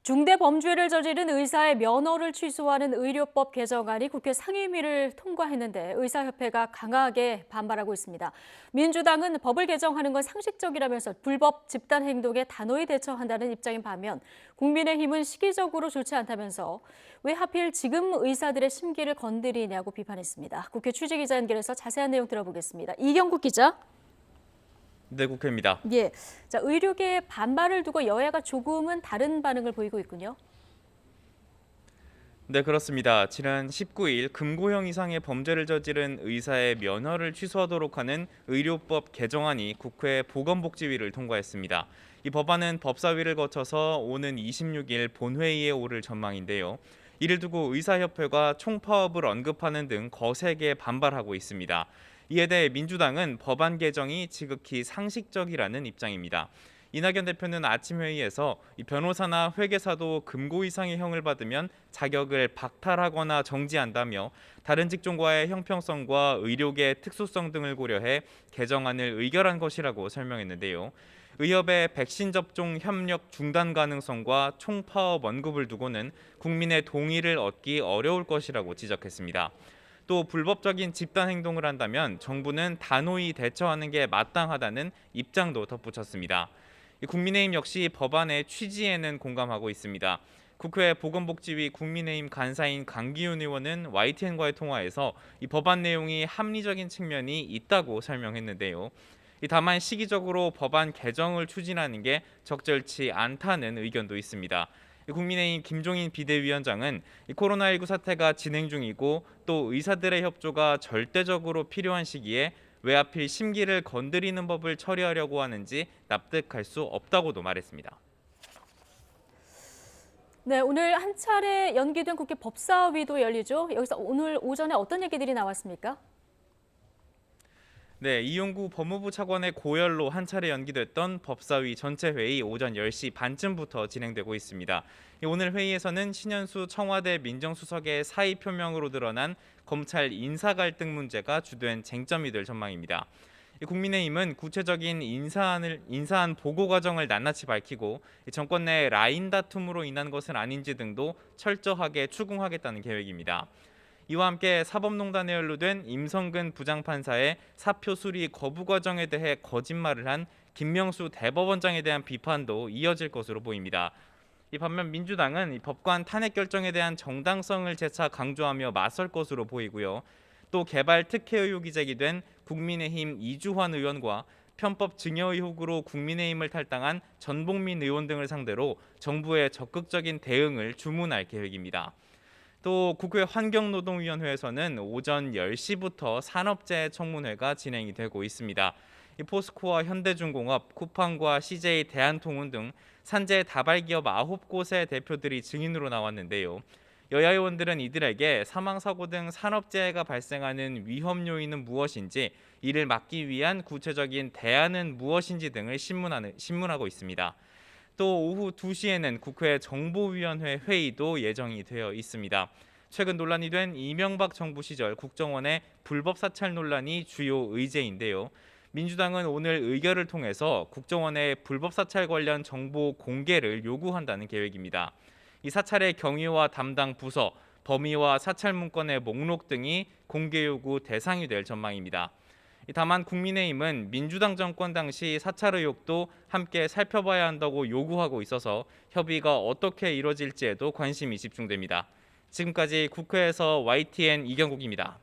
중대 범죄를 저지른 의사의 면허를 취소하는 의료법 개정안이 국회 상임위를 통과했는데 의사협회가 강하게 반발하고 있습니다. 민주당은 법을 개정하는 건 상식적이라면서 불법 집단 행동에 단호히 대처한다는 입장인 반면 국민의힘은 시기적으로 좋지 않다면서 왜 하필 지금 의사들의 심기를 건드리냐고 비판했습니다. 국회 취재기자 연결해서 자세한 내용 들어보겠습니다. 이경국 기자. 네, 국회입니다. 예, 자, 의료계의 반발을 두고 여야가 조금은 다른 반응을 보이고 있군요. 네, 그렇습니다. 지난 19일 금고형 이상의 범죄를 저지른 의사의 면허를 취소하도록 하는 의료법 개정안이 국회 보건복지위를 통과했습니다. 이 법안은 법사위를 거쳐서 오는 26일 본회의에 오를 전망인데요. 이를 두고 의사협회가 총파업을 언급하는 등 거세게 반발하고 있습니다. 이에 대해 민주당은 법안 개정이 지극히 상식적이라는 입장입니다. 이낙연 대표는 아침 회의에서 변호사나 회계사도 금고 이상의 형을 받으면 자격을 박탈하거나 정지한다며 다른 직종과의 형평성과 의료계 특수성 등을 고려해 개정안을 의결한 것이라고 설명했는데요. 의협의 백신 접종 협력 중단 가능성과 총파업 언급을 두고는 국민의 동의를 얻기 어려울 것이라고 지적했습니다. 또 불법적인 집단 행동을 한다면 정부는 단호히 대처하는 게 마땅하다는 입장도 덧붙였습니다. 국민의힘 역시 법안의 취지에는 공감하고 있습니다. 국회 보건복지위 국민의힘 간사인 강기훈 의원은 YTN과의 통화에서 이 법안 내용이 합리적인 측면이 있다고 설명했는데요. 다만 시기적으로 법안 개정을 추진하는 게 적절치 않다는 의견도 있습니다. 국민의힘 김종인 비대위원장은 코로나19 사태가 진행 중이고 또 의사들의 협조가 절대적으로 필요한 시기에 왜 하필 심기를 건드리는 법을 처리하려고 하는지 납득할 수 없다고도 말했습니다. 네, 오늘 한 차례 연기된 국회 법사위도 열리죠. 여기서 오늘 오전에 어떤 얘기들이 나왔습니까? 네, 이용구 법무부 차관의 고열로 한 차례 연기됐던 법사위 전체 회의 오전 10시 반쯤부터 진행되고 있습니다. 오늘 회의에서는 신현수 청와대 민정수석의 사의 표명으로 드러난 검찰 인사 갈등 문제가 주된 쟁점이 될 전망입니다. 국민의힘은 구체적인 인사안 보고 과정을 낱낱이 밝히고 정권 내 라인 다툼으로 인한 것은 아닌지 등도 철저하게 추궁하겠다는 계획입니다. 이와 함께 사법농단에 연루된 임성근 부장판사의 사표 수리 거부 과정에 대해 거짓말을 한 김명수 대법원장에 대한 비판도 이어질 것으로 보입니다. 반면 민주당은 이 법관 탄핵 결정에 대한 정당성을 재차 강조하며 맞설 것으로 보이고요. 또 개발 특혜 의혹이 제기된 국민의힘 이주환 의원과 편법 증여 의혹으로 국민의힘을 탈당한 전복민 의원 등을 상대로 정부의 적극적인 대응을 주문할 계획입니다. 또 국회 환경노동위원회에서는 오전 10시부터 산업재해 청문회가 진행이 되고 있습니다. 포스코와 현대중공업, 쿠팡과 CJ 대한통운 등 산재 다발기업 9곳의 대표들이 증인으로 나왔는데요. 여야 의원들은 이들에게 사망사고 등 산업재해가 발생하는 위험 요인은 무엇인지, 이를 막기 위한 구체적인 대안은 무엇인지 등을 신문하고 있습니다. 또 오후 2시에는 국회 정보위원회 회의도 예정이 되어 있습니다. 최근 논란이 된 이명박 정부 시절 국정원의 불법 사찰 논란이 주요 의제인데요. 민주당은 오늘 의결을 통해서 국정원의 불법 사찰 관련 정보 공개를 요구한다는 계획입니다. 이 사찰의 경위와 담당 부서, 범위와 사찰 문건의 목록 등이 공개 요구 대상이 될 전망입니다. 다만 국민의힘은 민주당 정권 당시 사찰 의혹도 함께 살펴봐야 한다고 요구하고 있어서 협의가 어떻게 이뤄질지에도 관심이 집중됩니다. 지금까지 국회에서 YTN 이경국입니다.